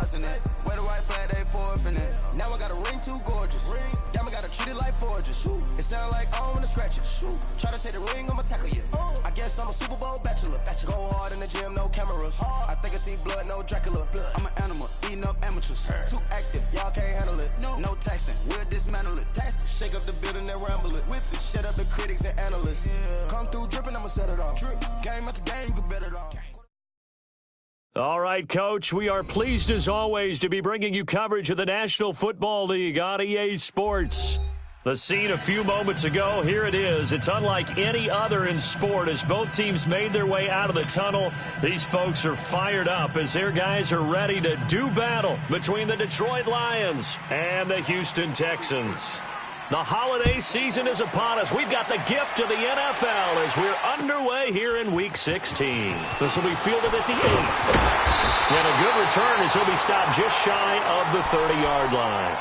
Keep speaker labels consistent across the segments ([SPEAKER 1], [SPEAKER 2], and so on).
[SPEAKER 1] stars in it. Where the white flag, they forfeit it. Now I got a ring too gorgeous. Damn, I gotta treat it like forges. It sound like I don't wanna scratch it. Try to take the ring, I'ma tackle you. I guess I'm a Super Bowl bachelor. Go hard in the gym, no cameras. I think I see blood, no Dracula. I'm an animal, eating up amateurs. Too active, y'all can't handle it. No taxing, we'll dismantle it. Shake up the building and ramble it. Whip it, shut up the critics and analysts. Come through dripping, I'ma set it off. Game after game, you can bet it off.
[SPEAKER 2] All right, Coach, we are pleased as always to be bringing you coverage of the National Football League on EA Sports. The scene a few moments ago, here it is. It's unlike any other in sport as both teams made their way out of the tunnel. These folks are fired up as their guys are ready to do battle between the Detroit Lions and the Houston Texans. The holiday season is upon us. We've got the gift of the NFL as we're underway here in Week 16. This will be fielded at the 8. And a good return as he'll be stopped just shy of the 30-yard line.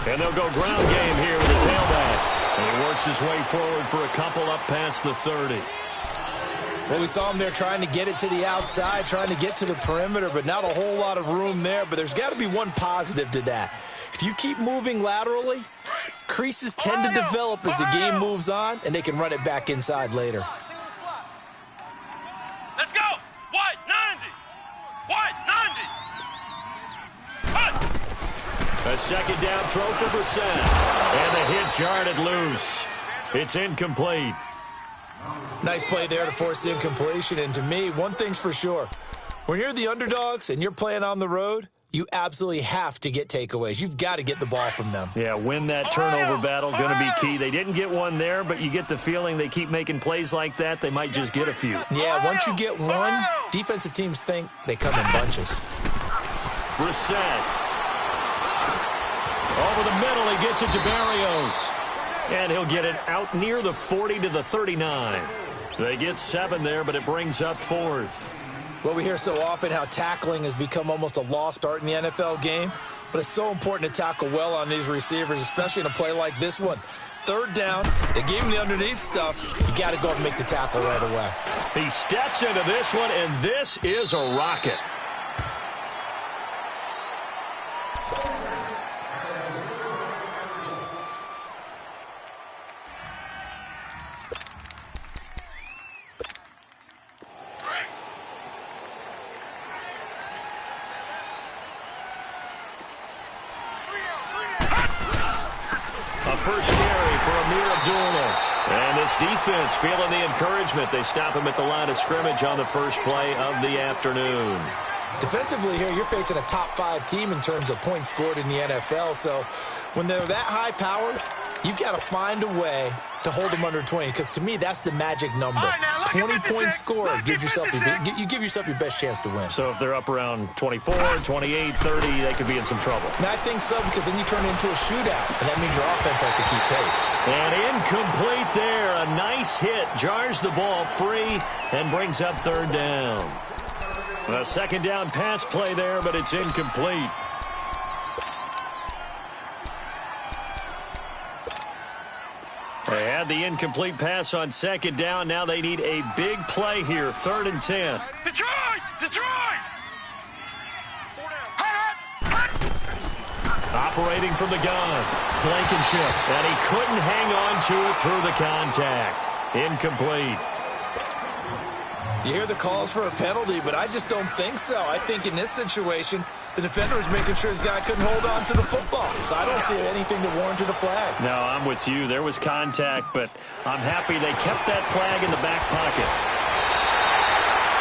[SPEAKER 2] And they'll go ground game here with the tailback. And he works his way forward for a couple up past the 30.
[SPEAKER 3] Well, we saw him there trying to get it to the outside, trying to get to the perimeter, but not a whole lot of room there. But there's got to be one positive to that. If you keep moving laterally, creases tend to develop as the game moves on, and they can run it back inside later.
[SPEAKER 4] Let's go! White 90! White 90! Cut!
[SPEAKER 2] A second down throw for Brissett. And the hit jarred it loose. It's incomplete.
[SPEAKER 3] Nice play there to force the incompletion. And to me, one thing's for sure. When you're the underdogs and you're playing on the road, you absolutely have to get takeaways. You've got to get the ball from them.
[SPEAKER 2] Yeah, win that turnover battle, going to be key. They didn't get one there, but you get the feeling they keep making plays like that, they might just get a few.
[SPEAKER 3] Yeah, once you get one, defensive teams think they come in bunches.
[SPEAKER 2] Brissett. Over the middle, he gets it to Barrios. And he'll get it out near the 40 to the 39. They get 7 there, but it brings up 4th.
[SPEAKER 3] Well, we hear so often how tackling has become almost a lost art in the NFL game, but it's so important to tackle well on these receivers, especially in a play like this one. 3rd down, they gave him the underneath stuff. You got to go and make the tackle right away.
[SPEAKER 2] He steps into this one, and this is a rocket. First carry for Amir Abdullah. And this defense feeling the encouragement. They stop him at the line of scrimmage on the first play of the afternoon.
[SPEAKER 3] Defensively here, you're facing a top 5 team in terms of points scored in the NFL. So when they're that high powered, you've got to find a way to hold them under 20. Because to me, that's the magic number. 20-point score gives yourself you give yourself your best chance to win.
[SPEAKER 2] So if they're up around 24, 28, 30, they could be in some trouble.
[SPEAKER 3] And I think so, because then you turn it into a shootout, and that means your offense has to keep pace.
[SPEAKER 2] And incomplete there. A nice hit. Jars the ball free and brings up 3rd down. A second down pass play there, but it's incomplete. They had the incomplete pass on 2nd down. Now they need a big play here. 3rd and 10.
[SPEAKER 4] Detroit! Detroit!
[SPEAKER 2] Operating from the gun. Blankenship. And he couldn't hang on to it through the contact. Incomplete.
[SPEAKER 3] You hear the calls for a penalty, but I just don't think so. I think in this situation, the defender was making sure his guy couldn't hold on to the football. So I don't see anything that warranted a flag.
[SPEAKER 2] No, I'm with you. There was contact, but I'm happy they kept that flag in the back pocket.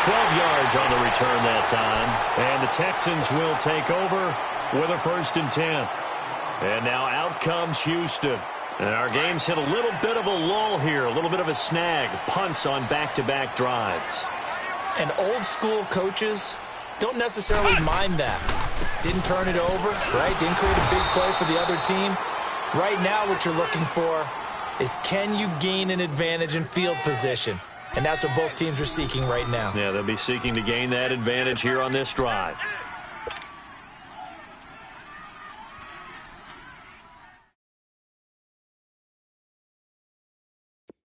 [SPEAKER 2] 12 yards on the return that time. And the Texans will take over with a 1st and 10. And now out comes Houston. And our game's hit a little bit of a lull here, a little bit of a snag. Punts on back-to-back drives.
[SPEAKER 3] And old-school coaches don't necessarily mind that. Didn't turn it over, right? Didn't create a big play for the other team. Right now what you're looking for is, can you gain an advantage in field position? And that's what both teams are seeking right now.
[SPEAKER 2] Yeah, they'll be seeking to gain that advantage here on this drive.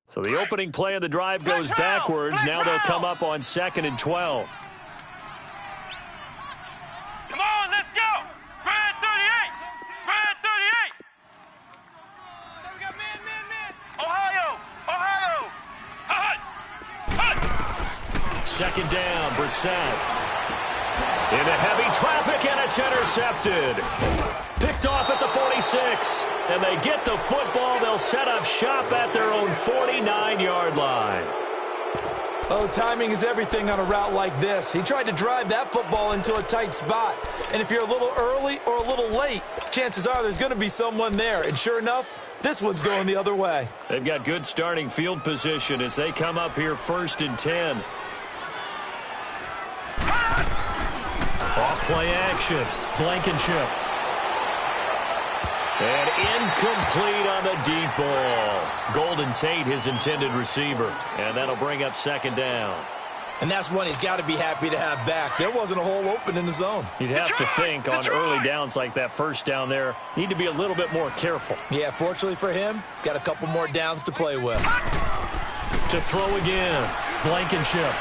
[SPEAKER 2] So the opening play of the drive goes backwards. Now they'll come up on 2nd and 12.
[SPEAKER 4] Come on, let's go. Brad 38. Brad 38. So we got man. Ohio. Hut.
[SPEAKER 2] 2nd down, Brissett. Into heavy traffic, and it's intercepted. Picked off at the 46. And they get the football. They'll set up shop at their own 49-yard line.
[SPEAKER 3] Oh, timing is everything on a route like this. He tried to drive that football into a tight spot. And if you're a little early or a little late, chances are there's going to be someone there. And sure enough, this one's going the other way.
[SPEAKER 2] They've got good starting field position as they come up here 1st and 10. Off play action. Blankenship. And incomplete on the deep ball. Golden Tate, his intended receiver. And that'll bring up 2nd down.
[SPEAKER 3] And that's one he's got to be happy to have back. There wasn't a hole open in the zone.
[SPEAKER 2] You'd have to think on early downs like that, 1st down there, need to be a little bit more careful.
[SPEAKER 3] Yeah, fortunately for him, got a couple more downs to play with.
[SPEAKER 2] To throw again. Blankenship.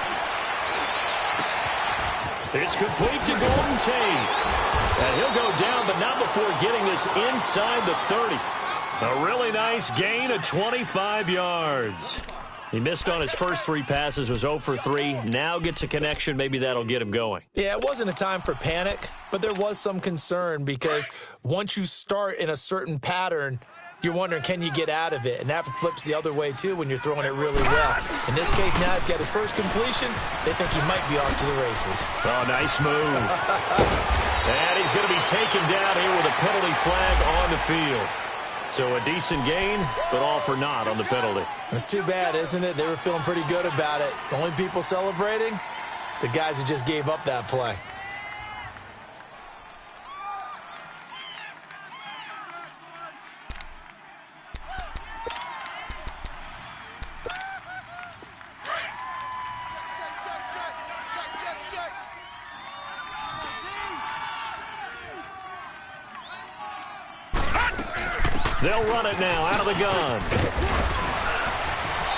[SPEAKER 2] It's complete to Golden Tate. And he'll go down, but not before getting this inside the 30. A really nice gain of 25 yards. He missed on his first 3 passes, was 0 for 3. Now gets a connection. Maybe that'll get him going.
[SPEAKER 3] Yeah, it wasn't a time for panic, but there was some concern because once you start in a certain pattern, you're wondering, can you get out of it? And that flips the other way, too, when you're throwing it really well. In this case, now he's got his first completion. They think he might be off to the races.
[SPEAKER 2] Oh, nice move. And he's going to be taken down here with a penalty flag on the field. So a decent gain, but all for naught on the penalty.
[SPEAKER 3] It's too bad, isn't it? They were feeling pretty good about it. The only people celebrating, the guys who just gave up that play.
[SPEAKER 2] They'll run it now out of the gun.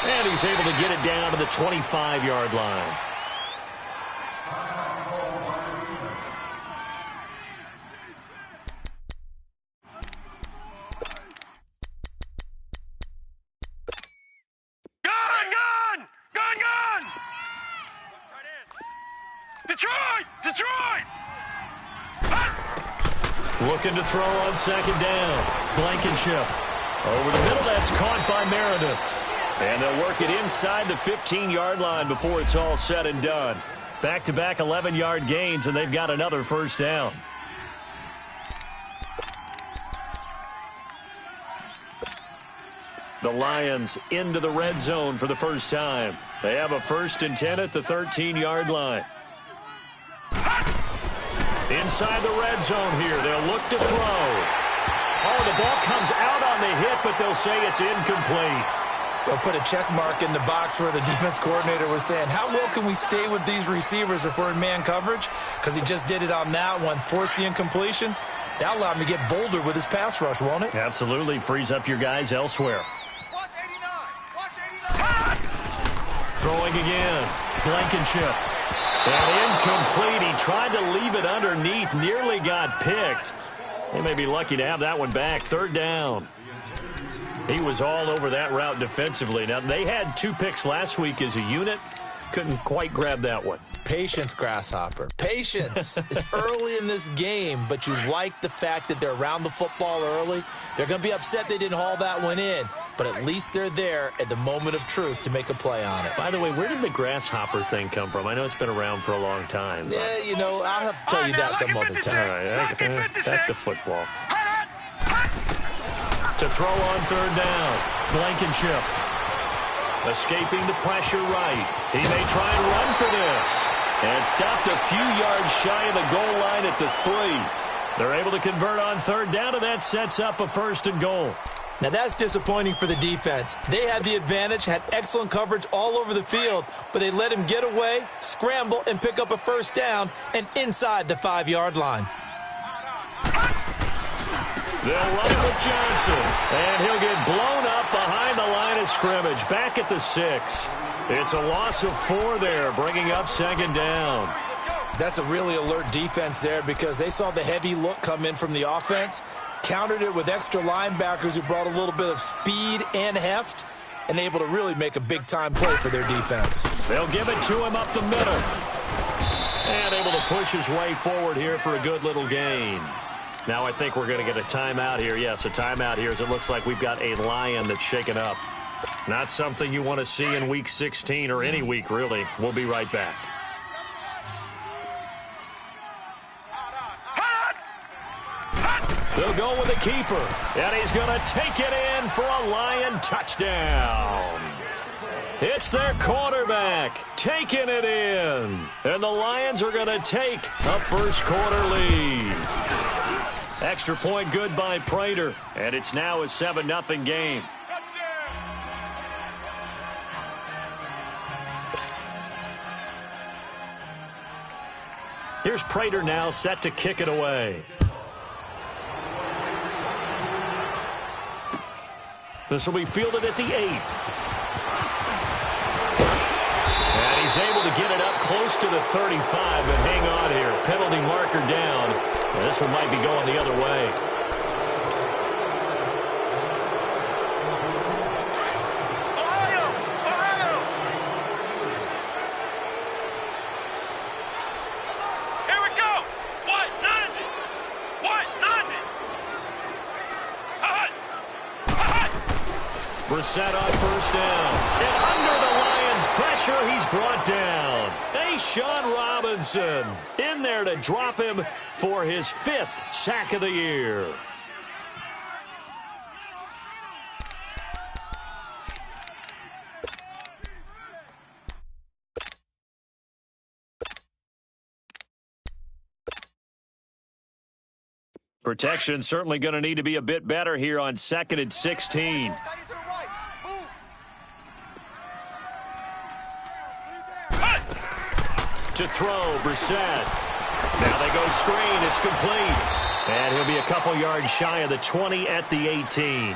[SPEAKER 2] And he's able to get it down to the 25-yard line.
[SPEAKER 4] Gun! Detroit!
[SPEAKER 2] Looking to throw on 2nd down. Blankenship. Over the middle, that's caught by Meredith. And they'll work it inside the 15-yard line before it's all said and done. Back-to-back 11-yard gains, and they've got another 1st down. The Lions into the red zone for the first time. They have a 1st and 10 at the 13-yard line. Inside the red zone here, they'll look to throw. Oh, the ball comes out on the hit, but they'll say it's incomplete.
[SPEAKER 3] They'll put a check mark in the box where the defense coordinator was saying, how well can we stay with these receivers if we're in man coverage? Because he just did it on that one, force the incompletion. That'll allow him to get bolder with his pass rush, won't it?
[SPEAKER 2] Absolutely. Frees up your guys elsewhere.
[SPEAKER 4] Watch 89.
[SPEAKER 2] Throwing again. Blankenship. And incomplete. He tried to leave it underneath. Nearly got picked. They may be lucky to have that one back. 3rd down. He was all over that route defensively. Now, they had 2 picks last week as a unit. Couldn't quite grab that one.
[SPEAKER 3] Patience, Grasshopper. Patience. It's early in this game, but you like the fact that they're around the football early. They're going to be upset they didn't haul that one in, but at least they're there at the moment of truth to make a play on it.
[SPEAKER 2] By the way, where did the grasshopper thing come from? I know it's been around for a long time. But...
[SPEAKER 3] yeah, you know, I'll have to tell you that some other time.
[SPEAKER 2] All right, back to football. To throw on third down. Blankenship. Escaping the pressure right. He may try and run for this. And stopped a few yards shy of the goal line at the 3. They're able to convert on third down, and that sets up a first and goal.
[SPEAKER 3] Now that's disappointing for the defense. They had the advantage, had excellent coverage all over the field, but they let him get away, scramble, and pick up a first down, and inside the 5-yard line.
[SPEAKER 2] They'll run it with Johnson, and he'll get blown up behind the line of scrimmage, back at the 6. It's a loss of 4 there, bringing up second down.
[SPEAKER 3] That's a really alert defense there because they saw the heavy look come in from the offense, countered it with extra linebackers who brought a little bit of speed and heft, and able to really make a big-time play for their defense.
[SPEAKER 2] They'll give it to him up the middle. And able to push his way forward here for a good little gain. Now I think we're going to get a timeout here. Yes, a timeout here as it looks like we've got a Lion that's shaken up. Not something you want to see in Week 16 or any week, really. We'll be right back. They'll go with the keeper, and he's going to take it in for a Lion touchdown. It's their quarterback taking it in, and the Lions are going to take a first-quarter lead. Extra point good by Prater, and it's now a 7-0 game. Here's Prater now set to kick it away. This will be fielded at the 8. And he's able to get it up close to the 35, but hang on here. Penalty marker down. And this one might be going the other way. Brissett on first down. And under the Lions' pressure, he's brought down. Sean Robinson in there to drop him for his 5th sack of the year. Protection certainly going to need to be a bit better here on 2nd and 16. To throw, Brissett. Now they go screen. It's complete. And he'll be a couple yards shy of the 20 at the 18.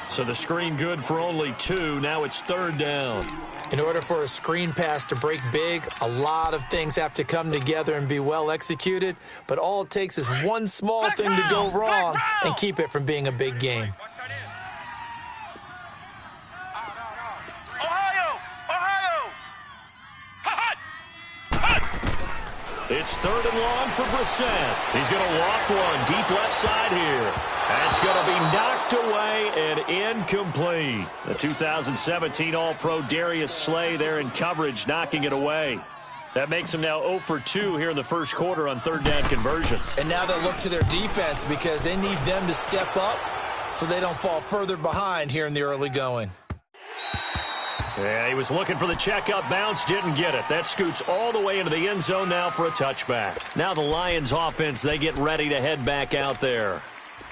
[SPEAKER 2] So the screen good for only 2. Now it's 3rd down.
[SPEAKER 3] In order for a screen pass to break big, a lot of things have to come together and be well executed. But all it takes is one small thing to go wrong and keep it from being a big game.
[SPEAKER 2] It's 3rd and long for Brissett. He's going to loft one deep left side here. That's going to be knocked away and incomplete. The 2017 All-Pro Darius Slay there in coverage, knocking it away. That makes him now 0 for 2 here in the first quarter on 3rd down conversions.
[SPEAKER 3] And now they'll look to their defense because they need them to step up so they don't fall further behind here in the early going.
[SPEAKER 2] Yeah, he was looking for the checkup bounce, didn't get it. That scoots all the way into the end zone now for a touchback. Now the Lions offense, they get ready to head back out there.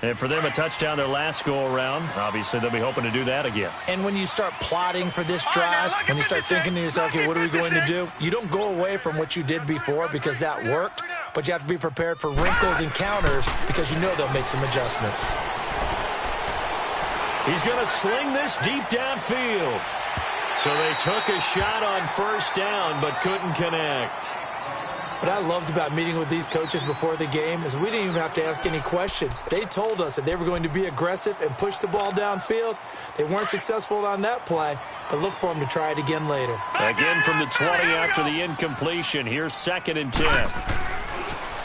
[SPEAKER 2] And for them, a touchdown their last go-around. Obviously, they'll be hoping to do that again.
[SPEAKER 3] And when you start plotting for this drive, when you start thinking to yourself, okay, what are we going to do? You don't go away from what you did before because that worked, but you have to be prepared for wrinkles and counters because you know they'll make some adjustments.
[SPEAKER 2] He's going to sling this deep downfield. So they took a shot on first down but couldn't connect.
[SPEAKER 3] What I loved about meeting with these coaches before the game is we didn't even have to ask any questions. They told us that they were going to be aggressive and push the ball downfield. They weren't successful on that play, but look for them to try it again later.
[SPEAKER 2] Again from the 20 after the incompletion. Here's 2nd and 10.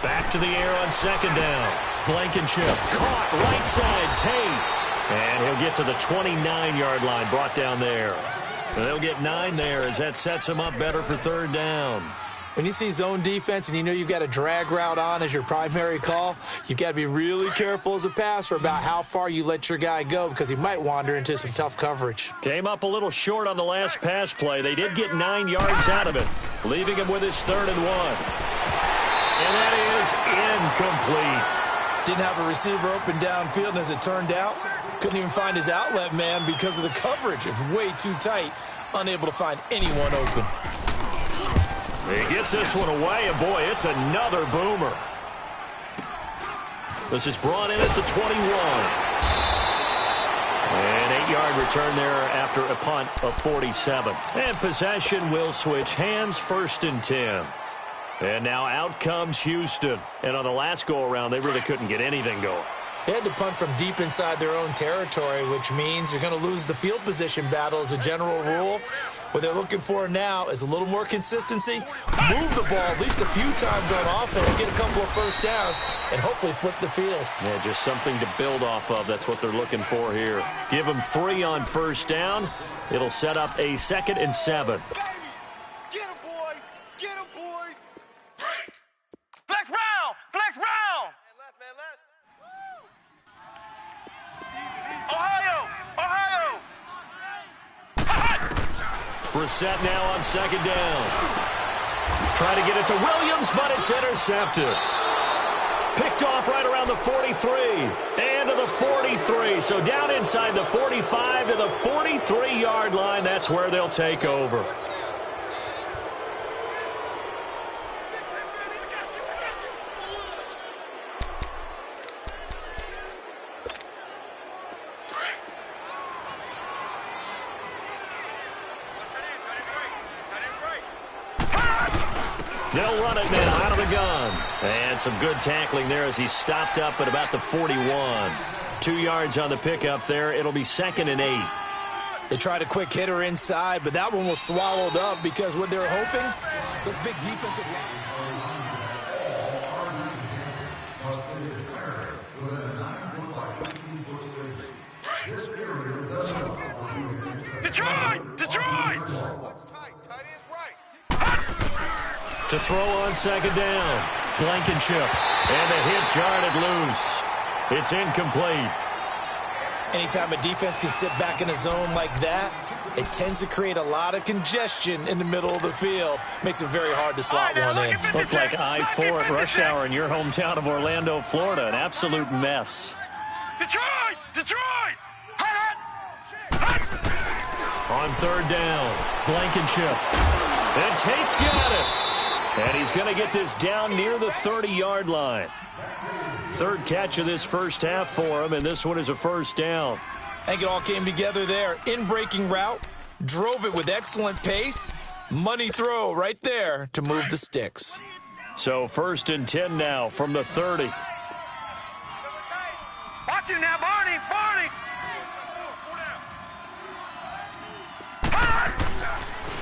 [SPEAKER 2] Back to the air on 2nd down. Blankenship caught right side Tate. And he'll get to the 29-yard line, brought down there. They'll get 9 there as that sets him up better for 3rd down.
[SPEAKER 3] When you see zone defense and you know you've got a drag route on as your primary call, you've got to be really careful as a passer about how far you let your guy go because he might wander into some tough coverage.
[SPEAKER 2] Came up a little short on the last pass play. They did get 9 yards out of it, leaving him with his 3rd and 1. And that is incomplete.
[SPEAKER 3] Didn't have a receiver open downfield, and as it turned out, couldn't even find his outlet man because of the coverage. It's way too tight, unable to find anyone open.
[SPEAKER 2] He gets this one away, and boy, it's another boomer. This is brought in at the 21. An 8-yard return there after a punt of 47. And possession will switch hands, 1st and 10. And now out comes Houston. And on the last go-around, they really couldn't get anything going.
[SPEAKER 3] They had to punt from deep inside their own territory, which means you're going to lose the field position battle as a general rule. What they're looking for now is a little more consistency, move the ball at least a few times on offense, get a couple of first downs, and hopefully flip the field.
[SPEAKER 2] Yeah, just something to build off of. That's what they're looking for here. Give them 3 on first down. It'll set up a 2nd and 7.
[SPEAKER 4] Get him, boy. Get him, boys. Flex round. Flex round. Man left. Ohio.
[SPEAKER 2] Brissett now on 2nd down. Try to get it to Williams, but it's intercepted. Picked off right around the 43 and to the 43. So down inside the 45 to the 43-yard line. That's where they'll take over. They'll run it now out of the gun. And some good tackling there as he stopped up at about the 41. 2 yards on the pickup there. It'll be 2nd and 8.
[SPEAKER 3] They tried a quick hitter inside, but that one was swallowed up because what they're hoping, those big defensive line.
[SPEAKER 4] Detroit!
[SPEAKER 2] To throw on 2nd down. Blankenship. And the hit jarred loose. It's incomplete.
[SPEAKER 3] Anytime a defense can sit back in a zone like that, it tends to create a lot of congestion in the middle of the field. Makes it very hard to slot one in.
[SPEAKER 2] Looks like I-4 at rush hour in your hometown of Orlando, Florida. An absolute mess.
[SPEAKER 4] Detroit!
[SPEAKER 2] On 3rd down, Blankenship. And Tate's got it. And he's going to get this down near the 30-yard line. 3rd catch of this first half for him, and this one is a 1st down.
[SPEAKER 3] I think it all came together there. In-breaking route, drove it with excellent pace. Money throw right there to move the sticks.
[SPEAKER 2] So 1st and 10 now from the 30.
[SPEAKER 4] Watch him now, Barney!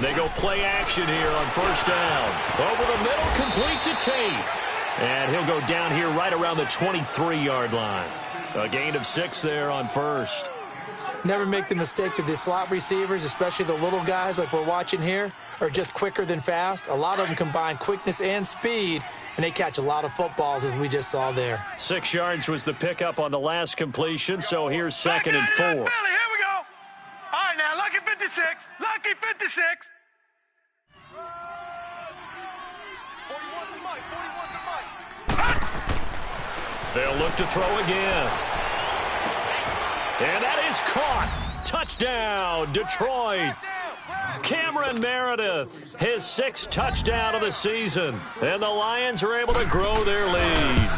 [SPEAKER 2] They go play action here on 1st down. Over the middle, complete to Tate. And he'll go down here right around the 23-yard line. A gain of 6 there on 1st.
[SPEAKER 3] Never make the mistake that the slot receivers, especially the little guys like we're watching here, are just quicker than fast. A lot of them combine quickness and speed, and they catch a lot of footballs, as we just saw there.
[SPEAKER 2] 6 yards was the pickup on the last completion, so here's 2nd and 4.
[SPEAKER 4] Here we go. All right, now, lucky 56. Lucky 56. 41's the mic.
[SPEAKER 2] They'll look to throw again. And that is caught. Touchdown, Detroit. Cameron Meredith, his 6th touchdown of the season. And the Lions are able to grow their lead.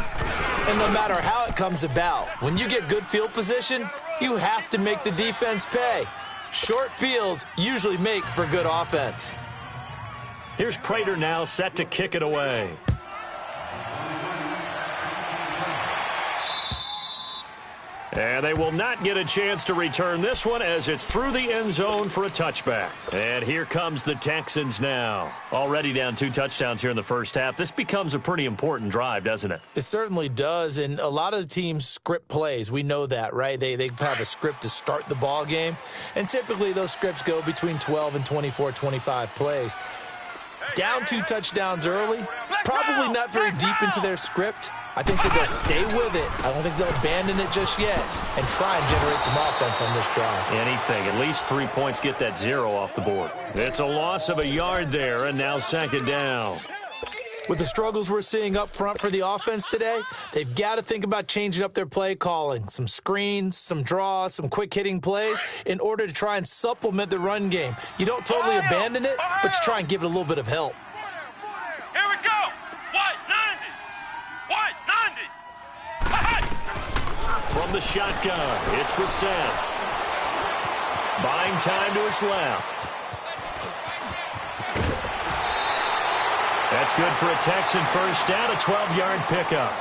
[SPEAKER 3] And no matter how it comes about, when you get good field position, you have to make the defense pay. Short fields usually make for good offense.
[SPEAKER 2] Here's Prater now set to kick it away. And they will not get a chance to return this one as it's through the end zone for a touchback. And here comes the Texans now. Already down 2 touchdowns here in the first half. This becomes a pretty important drive, doesn't it?
[SPEAKER 3] It certainly does, and a lot of the teams script plays. We know that, right? They have a script to start the ball game, and typically those scripts go between 12 and 24, 25 plays. Down 2 touchdowns early, probably not very deep into their script. I think that they'll stay with it. I don't think they'll abandon it just yet and try and generate some offense on this drive.
[SPEAKER 2] Anything. At least 3 points, get that 0 off the board. It's a loss of a yard there, and now second down.
[SPEAKER 3] With the struggles we're seeing up front for the offense today, they've got to think about changing up their play calling. Some screens, some draws, some quick-hitting plays in order to try and supplement the run game. You don't totally abandon it, but you try and give it a little bit of help.
[SPEAKER 4] Here we go. White 90.
[SPEAKER 2] From the shotgun, it's Brissett. Buying time to his left. That's good for a Texan first down, a 12-yard pickup.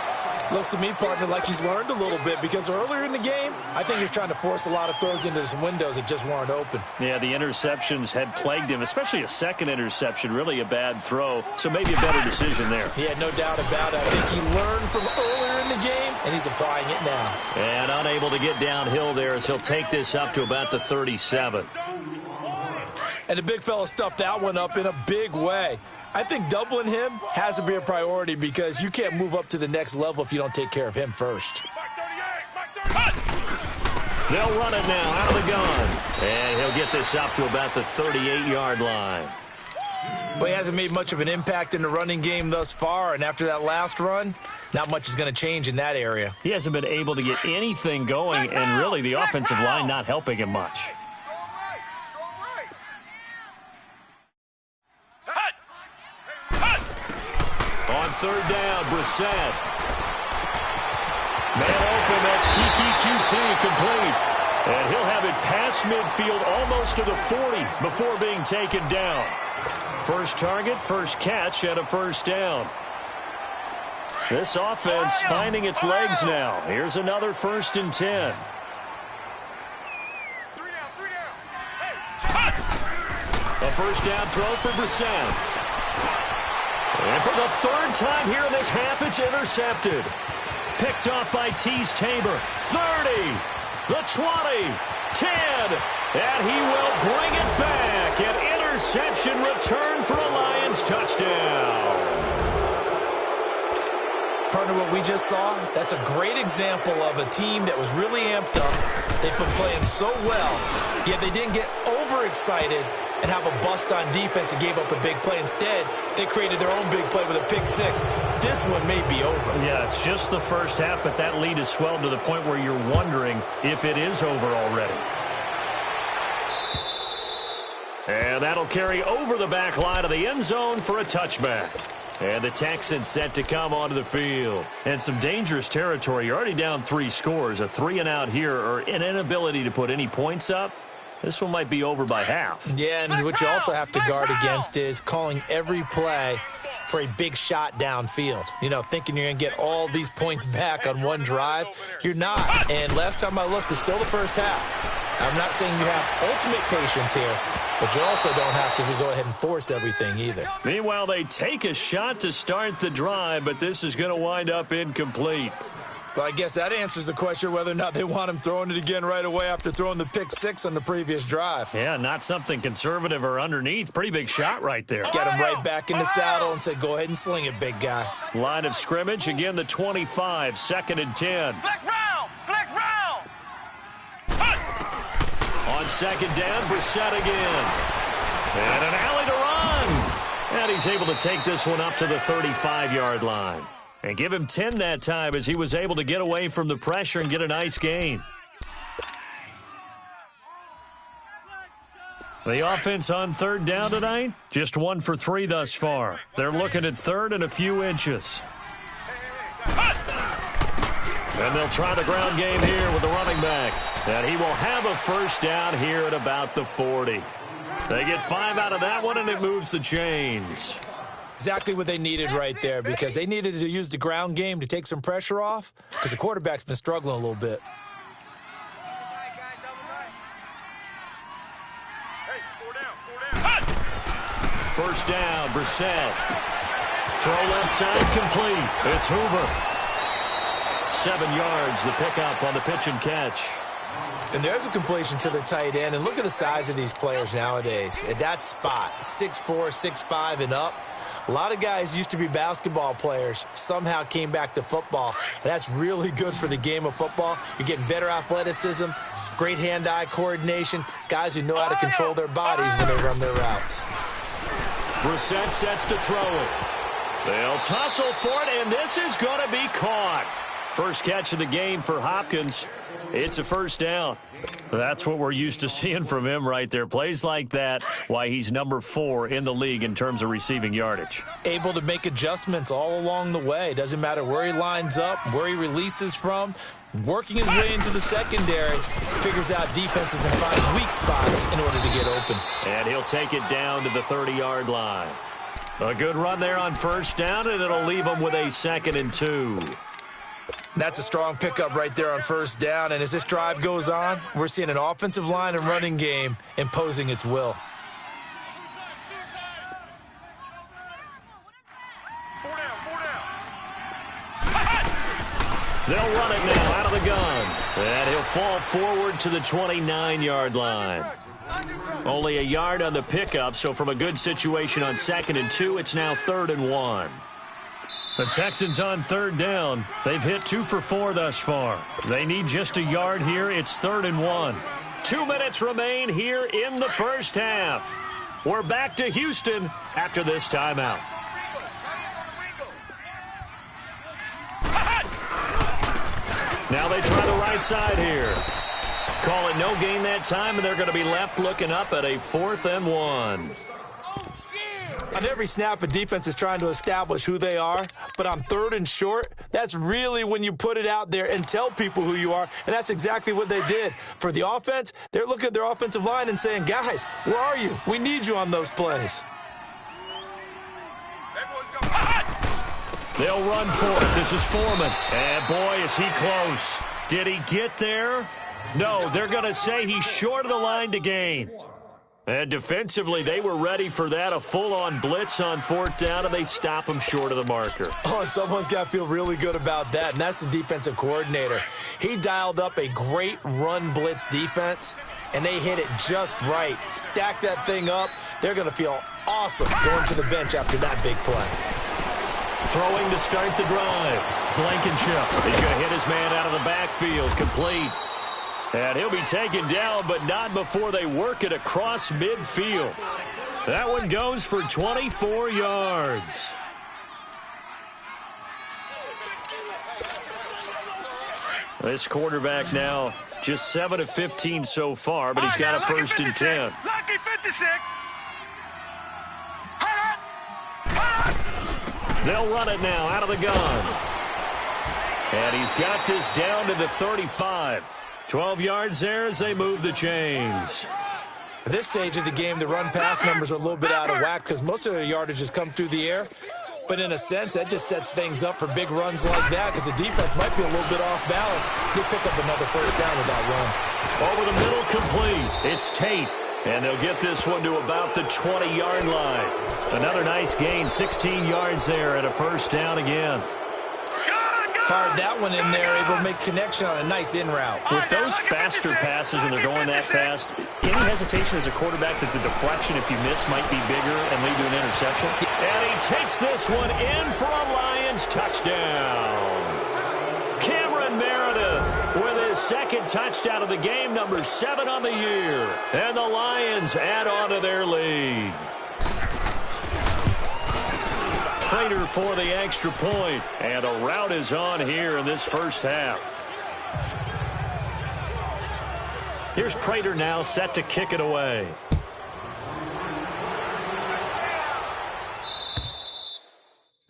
[SPEAKER 3] Looks to me, partner, like he's learned a little bit because earlier in the game, I think he was trying to force a lot of throws into some windows that just weren't open.
[SPEAKER 2] Yeah, the interceptions had plagued him, especially a second interception, really a bad throw, so maybe a better decision there.
[SPEAKER 3] Yeah, no doubt about it. I think he learned from earlier in the game, and he's applying it now.
[SPEAKER 2] And unable to get downhill there as he'll take this up to about the 37.
[SPEAKER 3] And the big fella stuffed that one up in a big way. I think doubling him has to be a priority because you can't move up to the next level if you don't take care of him first.
[SPEAKER 2] They'll run it now out of the gun. And he'll get this up to about the 38-yard line.
[SPEAKER 3] Well, he hasn't made much of an impact in the running game thus far, and after that last run, not much is going to change in that area.
[SPEAKER 2] He hasn't been able to get anything going, and really the offensive line not helping him much. On third down, Brissett. Man open, that's QT complete. And he'll have it past midfield almost to the 40 before being taken down. First target, first catch, and a first down. This offense finding its legs now. Here's another 1st and 10. A first down throw for Brissett. And for the 3rd time here in this half, it's intercepted. Picked off by Tease Tabor. 30, the 20, 10, and he will bring it back. An interception return for a Lions touchdown.
[SPEAKER 3] Partner, what we just saw, that's a great example of a team that was really amped up. They've been playing so well, yet they didn't get overexcited and have a bust on defense and gave up a big play. Instead, they created their own big play with a pick 6. This one may be over.
[SPEAKER 2] Yeah, it's just the first half, but that lead has swelled to the point where you're wondering if it is over already. And that'll carry over the back line of the end zone for a touchback. And the Texans set to come onto the field. And some dangerous territory. You're already down 3 scores. A 3-and-out here or an inability to put any points up. This one might be over by half.
[SPEAKER 3] Yeah, and what you also have to guard against is calling every play for a big shot downfield. You know, thinking you're going to get all these points back on one drive. You're not. And last time I looked, it's still the first half. I'm not saying you have ultimate patience here, but you also don't have to go ahead and force everything either.
[SPEAKER 2] Meanwhile, they take a shot to start the drive, but this is going to wind up incomplete.
[SPEAKER 3] Well, I guess that answers the question whether or not they want him throwing it again right away after throwing the pick 6 on the previous drive.
[SPEAKER 2] Yeah, not something conservative or underneath. Pretty big shot right there.
[SPEAKER 3] Get him right back in the saddle and say, go ahead and sling it, big guy.
[SPEAKER 2] Line of scrimmage, again the 25, 2nd and 10.
[SPEAKER 4] Flex round! Flex round!
[SPEAKER 2] On 2nd down, Brissett again. And an alley to run. And he's able to take this one up to the 35-yard line. And give him 10 that time as he was able to get away from the pressure and get a nice gain. The offense on 3rd down tonight, just 1 for 3 thus far. They're looking at 3rd and a few inches. And they'll try the ground game here with the running back. And he will have a first down here at about the 40. They get 5 out of that one, and it moves the chains.
[SPEAKER 3] Exactly what they needed right there, because they needed to use the ground game to take some pressure off, because the quarterback's been struggling a little bit.
[SPEAKER 2] First down, Brissett. Throw left side complete. It's Hoover. 7 yards, the pickup on the pitch and catch.
[SPEAKER 3] And there's a completion to the tight end. And look at the size of these players nowadays. At that spot, 6'4", 6'5", and up. A lot of guys used to be basketball players, somehow came back to football. And that's really good for the game of football. You're getting better athleticism, great hand-eye coordination, guys who know how to control their bodies when they run their routes.
[SPEAKER 2] Brissett sets to throw it. They'll tussle for it, and this is going to be caught. First catch of the game for Hopkins. It's a first down. That's what we're used to seeing from him right there. Plays like that, why he's number 4 in the league in terms of receiving yardage.
[SPEAKER 3] Able to make adjustments all along the way. Doesn't matter where he lines up, where he releases from. Working his way into the secondary, figures out defenses and finds weak spots in order to get open.
[SPEAKER 2] And he'll take it down to the 30-yard line. A good run there on first down, and it'll leave him with a 2nd and 2.
[SPEAKER 3] That's a strong pickup right there on first down. And as this drive goes on, we're seeing an offensive line and running game imposing its will.
[SPEAKER 4] 4 down.
[SPEAKER 2] They'll run it now out of the gun. And he'll fall forward to the 29-yard line. Only a yard on the pickup, so from a good situation on 2nd and 2, it's now 3rd and 1. The Texans on 3rd down. They've hit 2 for 4 thus far. They need just a yard here. It's 3rd and 1. 2 minutes remain here in the first half. We're back to Houston after this timeout. Now they try the right side here. Call it no gain that time, and they're going to be left looking up at a 4th and 1.
[SPEAKER 3] On every snap, a defense is trying to establish who they are, but on 3rd and short, that's really when you put it out there and tell people who you are, and that's exactly what they did. For the offense, they're looking at their offensive line and saying, guys, where are you? We need you on those plays.
[SPEAKER 2] They'll run for it. This is Foreman. And boy, is he close. Did he get there? No, they're going to say he's short of the line to gain. And defensively, they were ready for that, a full-on blitz on 4th down, and they stop him short of the marker.
[SPEAKER 3] Oh, and someone's got to feel really good about that, and that's the defensive coordinator. He dialed up a great run blitz defense, and they hit it just right. Stack that thing up. They're going to feel awesome going to the bench after that big play.
[SPEAKER 2] Throwing to start the drive. Blankenship is going to hit his man out of the backfield, complete. And he'll be taken down, but not before they work it across midfield. That one goes for 24 yards. This quarterback now just 7 of 15 so far, but he's got a 1st and 10.
[SPEAKER 4] Lucky 56.
[SPEAKER 2] They'll run it now out of the gun. And he's got this down to the 35. 12 yards there as they move the chains.
[SPEAKER 3] At this stage of the game, the run-pass numbers are a little bit out of whack because most of their yardage has come through the air. But in a sense, that just sets things up for big runs like that because the defense might be a little bit off balance. They pick up another first down with that run.
[SPEAKER 2] Over the middle, complete. It's Tate. And they'll get this one to about the 20-yard line. Another nice gain, 16 yards there and a first down again.
[SPEAKER 3] Fired that one in there, able to make connection on a nice in route.
[SPEAKER 2] With those faster passes and they're going that fast, any hesitation as a quarterback that the deflection, if you miss, might be bigger and lead to an interception? And he takes this one in for a Lions touchdown. Cameron Meredith with his 2nd touchdown of the game, number 7 on the year. And the Lions add on to their lead. Prater for the extra point, and a rout is on here in this first half. Here's Prater now set to kick it away.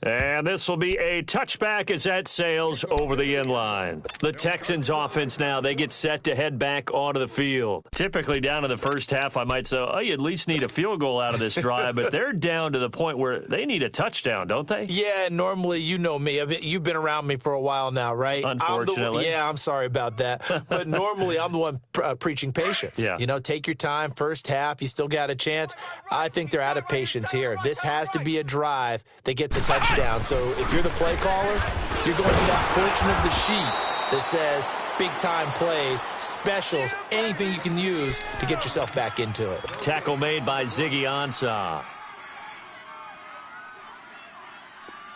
[SPEAKER 2] And this will be a touchback as that sails over the end line. The Texans offense now, they get set to head back onto the field. Typically down in the first half, I might say, oh, you at least need a field goal out of this drive, but they're down to the point where they need a touchdown, don't they?
[SPEAKER 3] Yeah, normally, you know me. You've been around me for a while now, right?
[SPEAKER 2] Unfortunately.
[SPEAKER 3] I'm sorry about that. But normally, I'm the one preaching patience.
[SPEAKER 2] Yeah.
[SPEAKER 3] You know, take your time, first half, you still got a chance. I think they're out of patience here. This has to be a drive that gets a touchdown. So if you're the play caller, you're going to that portion of the sheet that says, big-time plays, specials, anything you can use to get yourself back into it.
[SPEAKER 2] Tackle made by Ziggy Ansah.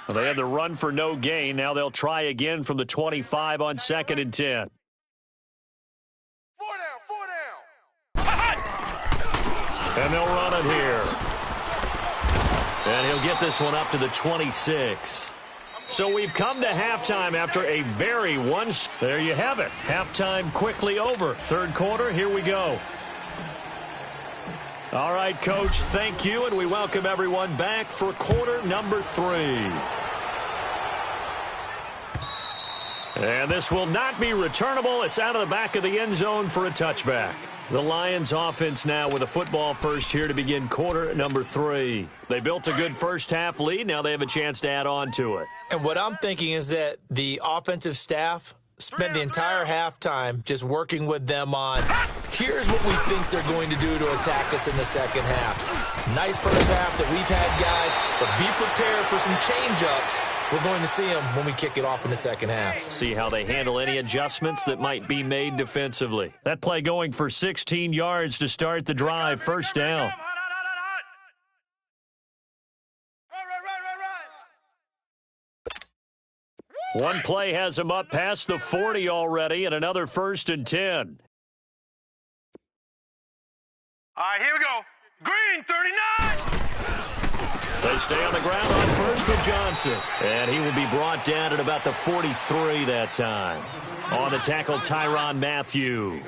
[SPEAKER 2] Well, they had the run for no gain. Now they'll try again from the 25 on 2nd and 10.
[SPEAKER 4] 4 down.
[SPEAKER 2] And they'll run it here. And he'll get this one up to the 26. So we've come to halftime after a very There you have it. Halftime quickly over. Third quarter, here we go. All right, Coach, thank you, and we welcome everyone back for quarter number 3. And this will not be returnable. It's out of the back of the end zone for a touchback. The Lions offense now with a football first here to begin quarter number 3. They built a good first half lead. Now they have a chance to add on to it.
[SPEAKER 3] And what I'm thinking is that the offensive staff spent the entire halftime just working with them on, here's what we think they're going to do to attack us in the second half. Nice first half that we've had, guys, but be prepared for some change-ups. We're going to see them when we kick it off in the second half.
[SPEAKER 2] See how they handle any adjustments that might be made defensively. That play going for 16 yards to start the drive. First down. One play has him up past the 40 already, and another 1st and 10.
[SPEAKER 4] All right, here we go. Green, 39.
[SPEAKER 2] They stay on the ground on first with Johnson. And he will be brought down at about the 43 that time. On the tackle, Tyrann Mathieu.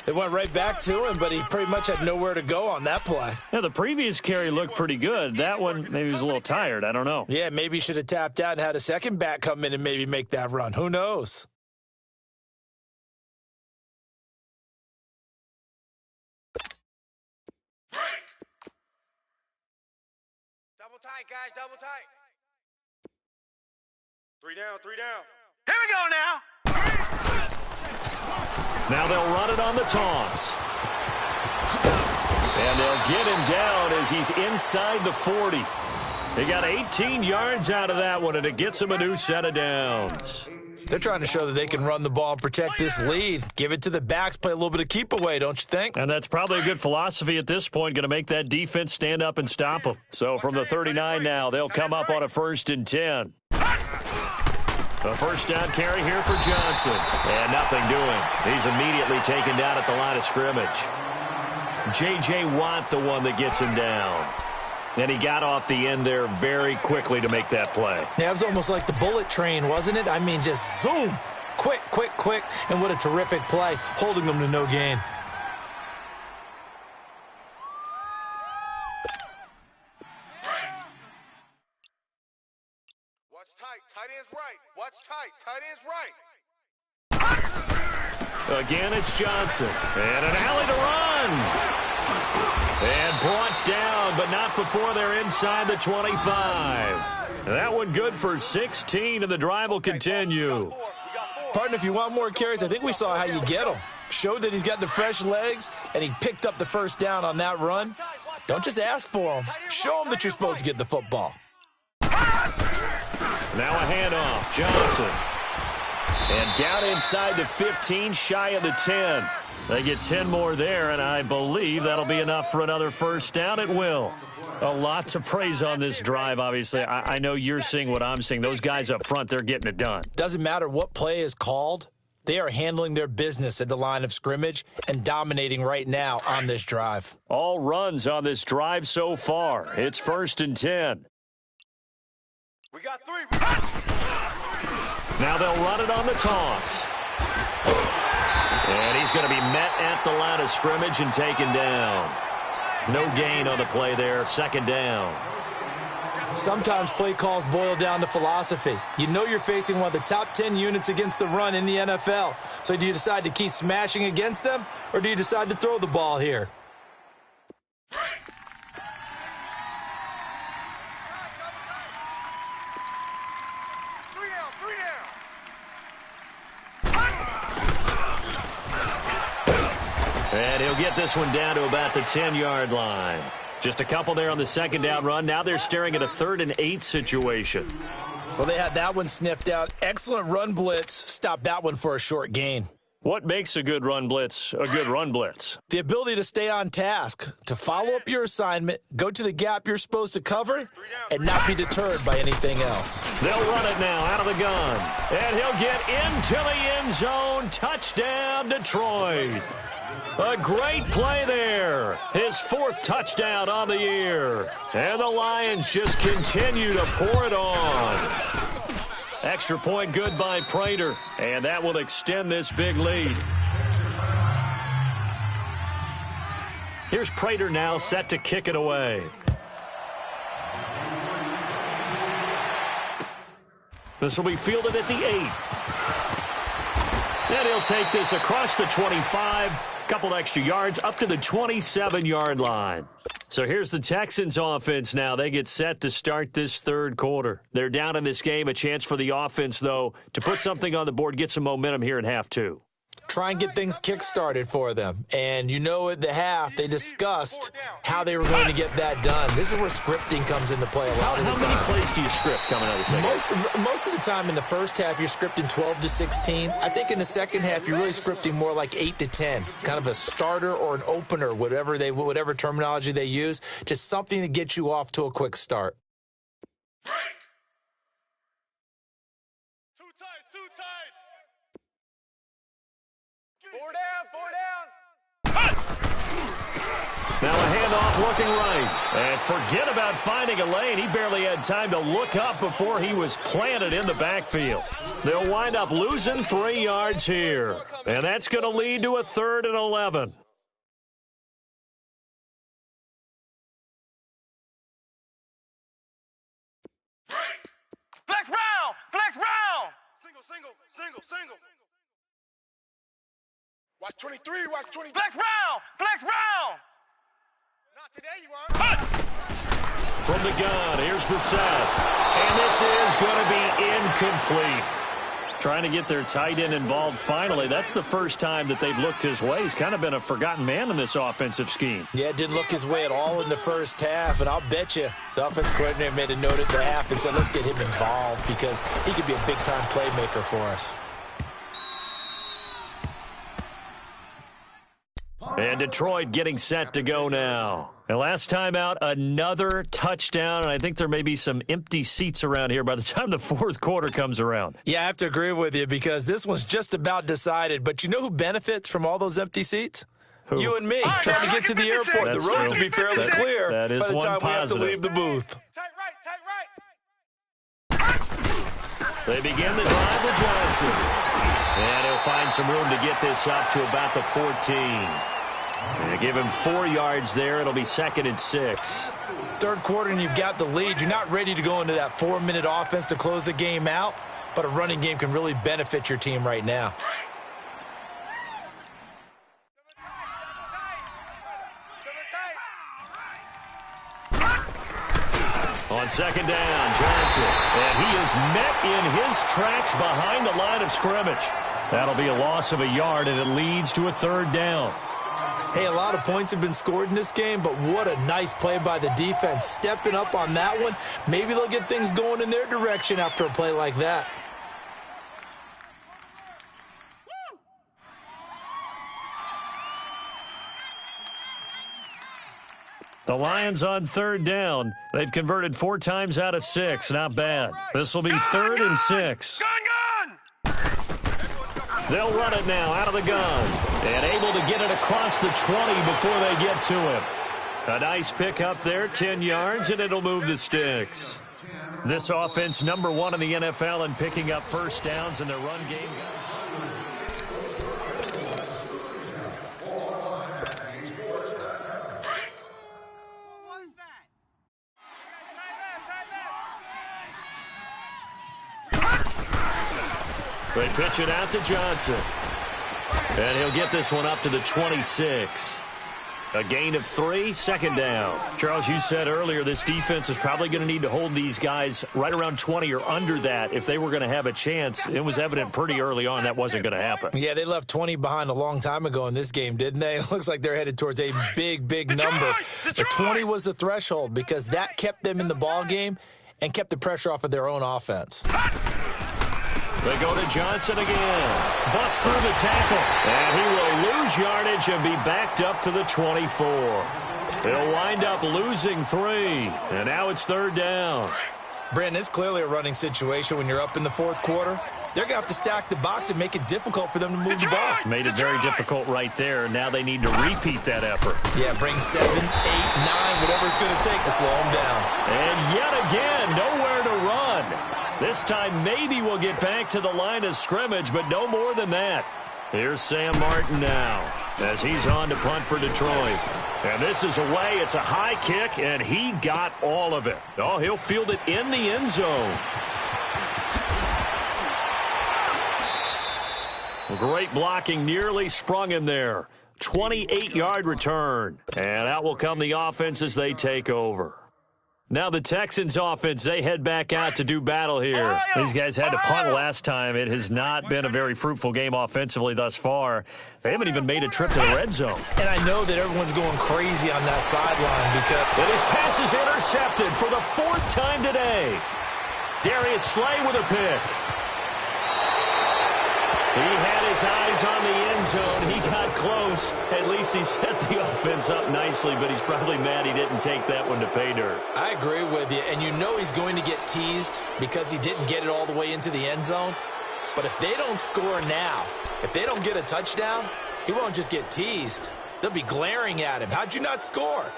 [SPEAKER 3] They went right back to him, but he pretty much had nowhere to go on that play.
[SPEAKER 2] Yeah, the previous carry looked pretty good. That one, maybe he was a little tired. I don't know.
[SPEAKER 3] Yeah, maybe he should have tapped out and had a second back come in and maybe make that run. Who knows?
[SPEAKER 4] Double tight, guys, double tight. 3 down, 3 down. Here we go now.
[SPEAKER 2] Now they'll run it on the toss. And they'll get him down as he's inside the 40. They got 18 yards out of that one, and it gets him a new set of downs.
[SPEAKER 3] They're trying to show that they can run the ball and protect this lead. Give it to the backs, play a little bit of keep away, don't you think?
[SPEAKER 2] And that's probably a good philosophy at this point, going to make that defense stand up and stop them. So from the 39 now, they'll come up on a 1st and 10. A first down carry here for Johnson. And nothing doing. He's immediately taken down at the line of scrimmage. J.J. Watt, the one that gets him down. And he got off the end there very quickly to make that play.
[SPEAKER 3] Yeah, it was almost like the bullet train, wasn't it? I mean, just zoom. Quick, quick, quick. And what a terrific play, holding them to no gain.
[SPEAKER 4] Watch tight, tight end's right. Watch tight, tight end's right.
[SPEAKER 2] Again, it's Johnson. And an alley to run. And brought down, but not before they're inside the 25. That one good for 16, and the drive will continue.
[SPEAKER 3] Partner, if you want more carries, I think we saw how you get them. Showed that he's got the fresh legs, and he picked up the first down on that run. Don't just ask for them. Show them that you're supposed to get the football.
[SPEAKER 2] Now a handoff. Johnson. And down inside the 15, shy of the 10. They get 10 more there, and I believe that'll be enough for another first down. It will. A lot to praise on this drive, obviously. I know you're seeing what I'm seeing. Those guys up front, they're getting it done.
[SPEAKER 3] Doesn't matter what play is called. They are handling their business at the line of scrimmage and dominating right now on this drive.
[SPEAKER 2] All runs on this drive so far. It's 1st and 10.
[SPEAKER 4] We got 3.
[SPEAKER 2] Now they'll run it on the toss. And he's going to be met at the line of scrimmage and taken down. No gain on the play there. 2nd down.
[SPEAKER 3] Sometimes play calls boil down to philosophy. You know you're facing one of the top 10 units against the run in the NFL. So do you decide to keep smashing against them, or do you decide to throw the ball here?
[SPEAKER 2] And he'll get this one down to about the 10-yard line. Just a couple there on the 2nd down run. Now they're staring at a 3rd and 8 situation.
[SPEAKER 3] Well, they had that one sniffed out. Excellent run blitz. Stopped that one for a short gain.
[SPEAKER 2] What makes a good run blitz a good run blitz?
[SPEAKER 3] The ability to stay on task, to follow up your assignment, go to the gap you're supposed to cover, and not be deterred by anything else.
[SPEAKER 2] They'll run it now out of the gun. And he'll get into the end zone. Touchdown, Detroit. A great play there. His 4th touchdown on the year. And the Lions just continue to pour it on. Extra point good by Prater, and that will extend this big lead. Here's Prater now set to kick it away. This will be fielded at the 8. And he'll take this across the 25, couple extra yards up to the 27-yard line. So here's the Texans offense now. They get set to start this 3rd quarter. They're down in this game. A chance for the offense, though, to put something on the board, get some momentum here in half 2.
[SPEAKER 3] Try and get things kick-started for them. And you know at the half, they discussed how they were going to get that done. This is where scripting comes into play a lot of the time.
[SPEAKER 2] How many plays do you script coming out of the second?
[SPEAKER 3] Most of the time in the first half, you're scripting 12 to 16. I think in the second half, you're really scripting more like 8 to 10. Kind of a starter or an opener, whatever terminology they use. Just something to get you off to a quick start.
[SPEAKER 2] Now a handoff looking right. And forget about finding a lane. He barely had time to look up before he was planted in the backfield. They'll wind up losing 3 yards here. And that's going to lead to a 3rd and 11.
[SPEAKER 4] Flex round! Flex round! Single.
[SPEAKER 5] Watch 23, watch 23.
[SPEAKER 4] Flex round! Flex round!
[SPEAKER 5] Not today, you are.
[SPEAKER 2] From the gun, here's the set. And this is going to be incomplete. Trying to get their tight end involved finally. That's the first time that they've looked his way. He's kind of been a forgotten man in this offensive scheme.
[SPEAKER 3] Yeah, it didn't look his way at all in the first half, and I'll bet you the offense coordinator made a note at the half and said, let's get him involved because he could be a big-time playmaker for us.
[SPEAKER 2] And Detroit getting set to go now. And last time out, another touchdown, and I think there may be some empty seats around here by the time the 4th quarter comes around.
[SPEAKER 3] Yeah, I have to agree with you because this one's just about decided. But you know who benefits from all those empty seats?
[SPEAKER 2] Who?
[SPEAKER 3] You and me, trying to get to the airport.
[SPEAKER 2] That's
[SPEAKER 3] the roads
[SPEAKER 2] true.
[SPEAKER 3] will be fairly clear
[SPEAKER 2] that is
[SPEAKER 3] by the time
[SPEAKER 2] one
[SPEAKER 3] we have to
[SPEAKER 2] positive.
[SPEAKER 3] leave the booth.
[SPEAKER 5] Tight right.
[SPEAKER 2] They begin the drive with Johnson. And he'll find some room to get this up to about the 14. And give him 4 yards there. It'll be 2nd and 6.
[SPEAKER 3] 3rd quarter and you've got the lead. You're not ready to go into that 4-minute offense to close the game out, but a running game can really benefit your team right now.
[SPEAKER 2] On 2nd down, Johnson. And he is met in his tracks behind the line of scrimmage. That'll be a loss of a yard, and it leads to a 3rd down.
[SPEAKER 3] Hey, a lot of points have been scored in this game, but what a nice play by the defense. Stepping up on that one, maybe they'll get things going in their direction after a play like that.
[SPEAKER 2] The Lions on 3rd down. They've converted 4 times out of 6. Not bad. This will be 3rd and 6.
[SPEAKER 4] Gun!
[SPEAKER 2] They'll run it now out of the gun. And able to get it across the 20 before they get to him. A nice pickup there, 10 yards, and it'll move the sticks. This offense, number 1 in the NFL in picking up first downs in their run game. They pitch it out to Johnson. And he'll get this one up to the 26. A gain of 3, 2nd down. Charles, you said earlier this defense is probably going to need to hold these guys right around 20 or under that if they were going to have a chance. It was evident pretty early on that wasn't going to happen.
[SPEAKER 3] Yeah, they left 20 behind a long time ago in this game, didn't they? It looks like they're headed towards a big number. The 20 was the threshold because that kept them in the ball game and kept the pressure off of their own offense.
[SPEAKER 2] They go to Johnson again. Busts through the tackle. And he will lose yardage and be backed up to the 24. He'll wind up losing 3. And now it's 3rd down.
[SPEAKER 3] Brandon, it's clearly a running situation when you're up in the 4th quarter. They're going to have to stack the box and make it difficult for them to move the ball.
[SPEAKER 2] Made it very difficult right there. Now they need to repeat that effort.
[SPEAKER 3] Yeah, bring 7, 8, 9, whatever it's going to take to slow them down.
[SPEAKER 2] And yet again, nowhere to run. This time maybe we'll get back to the line of scrimmage, but no more than that. Here's Sam Martin now as he's on to punt for Detroit. And this is away. It's a high kick, and he got all of it. Oh, he'll field it in the end zone. Great blocking, nearly sprung him there. 28-yard return. And out will come the offense as they take over. Now the Texans offense, they head back out to do battle here. These guys had to punt last time. It has not been a very fruitful game offensively thus far. They haven't even made a trip to the red zone.
[SPEAKER 3] And I know that everyone's going crazy on that sideline because...
[SPEAKER 2] And his pass is intercepted for the 4th time today. Darius Slay with a pick. He had his eyes on the end zone. He got close. At least he set the offense up nicely, but he's probably mad he didn't take that one to pay dirt.
[SPEAKER 3] I agree with you, and you know he's going to get teased because he didn't get it all the way into the end zone. But if they don't score now, if they don't get a touchdown, he won't just get teased. They'll be glaring at him. How'd you not score?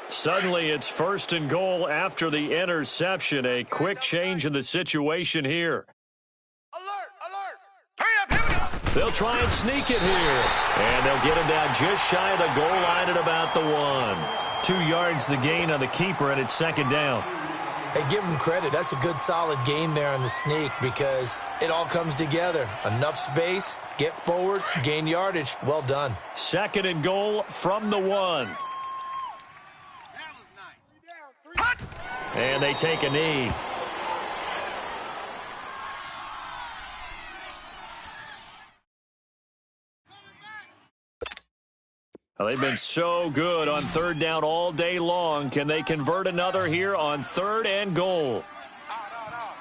[SPEAKER 2] Suddenly, it's 1st and goal after the interception. A quick change in the situation here.
[SPEAKER 5] Alert! Alert!
[SPEAKER 4] Hurry up, here we go.
[SPEAKER 2] They'll try and sneak it here. And they'll get him down just shy of the goal line at about the 1. 2 yards the gain on the keeper, and it's 2nd down.
[SPEAKER 3] Hey, give him credit. That's a good, solid game there on the sneak because it all comes together. Enough space, get forward, gain yardage. Well done.
[SPEAKER 2] 2nd and goal from the 1. And they take a knee. Well, they've been so good on 3rd down all day long. Can they convert another here on 3rd and goal?
[SPEAKER 5] Out.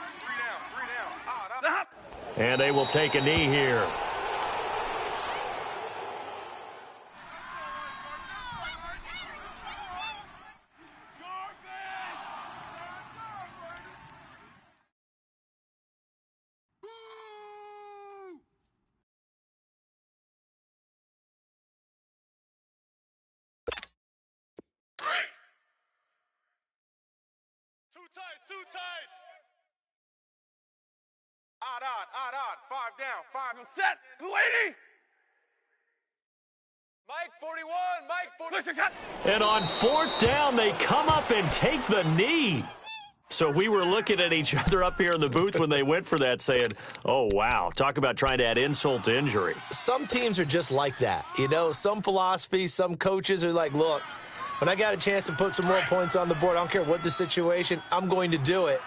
[SPEAKER 5] 3 down. Out.
[SPEAKER 2] And they will take a knee here.
[SPEAKER 5] Too tight. Out. 5 down. 5.
[SPEAKER 4] Set. Lady.
[SPEAKER 5] Mike 41.
[SPEAKER 2] And on 4th down, they come up and take the knee. So we were looking at each other up here in the booth when they went for that saying, oh, wow, talk about trying to add insult to injury.
[SPEAKER 3] Some teams are just like that. You know, some philosophies, some coaches are like, look, when I got a chance to put some more points on the board, I don't care what the situation, I'm going to do it.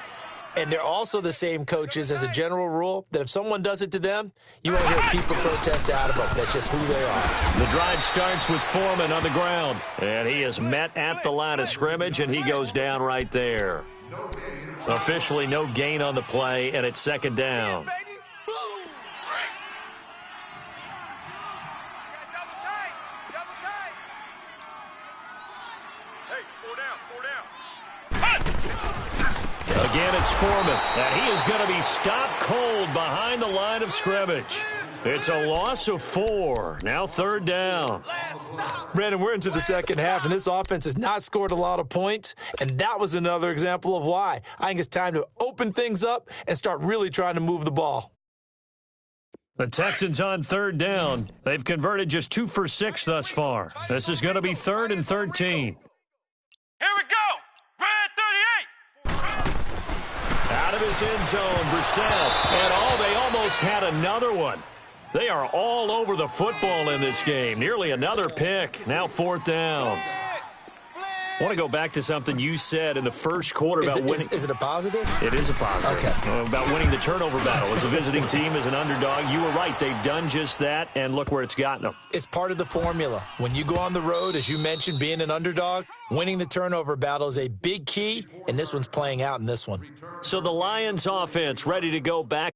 [SPEAKER 3] And they're also the same coaches as a general rule that if someone does it to them, you won't hear people protest out of them. That's just who they are.
[SPEAKER 2] The drive starts with Foreman on the ground. And he is met at the line of scrimmage, and he goes down right there. Officially no gain on the play, and it's 2nd down. Again, it's Foreman, and he is going to be stopped cold behind the line of scrimmage. It's a loss of 4. Now 3rd down.
[SPEAKER 3] Brandon, we're into the 2nd half, and this offense has not scored a lot of points, and that was another example of why. I think it's time to open things up and start really trying to move the ball.
[SPEAKER 2] The Texans on 3rd down. They've converted just 2 for 6 thus far. This is going to be 3rd and 13.
[SPEAKER 4] Here we go. Red 38.
[SPEAKER 2] Out of his end zone, Brissett. And they almost had another one. They are all over the football in this game. Nearly another pick. Now 4th down. I want to go back to something you said in the first quarter about winning.
[SPEAKER 3] Is it a positive?
[SPEAKER 2] It is a positive.
[SPEAKER 3] Okay.
[SPEAKER 2] About winning the turnover battle as a visiting team, as an underdog. You were right. They've done just that, and look where it's gotten them.
[SPEAKER 3] It's part of the formula. When you go on the road, as you mentioned, being an underdog, winning the turnover battle is a big key, and this one's playing out in this one.
[SPEAKER 2] So the Lions offense ready to go back.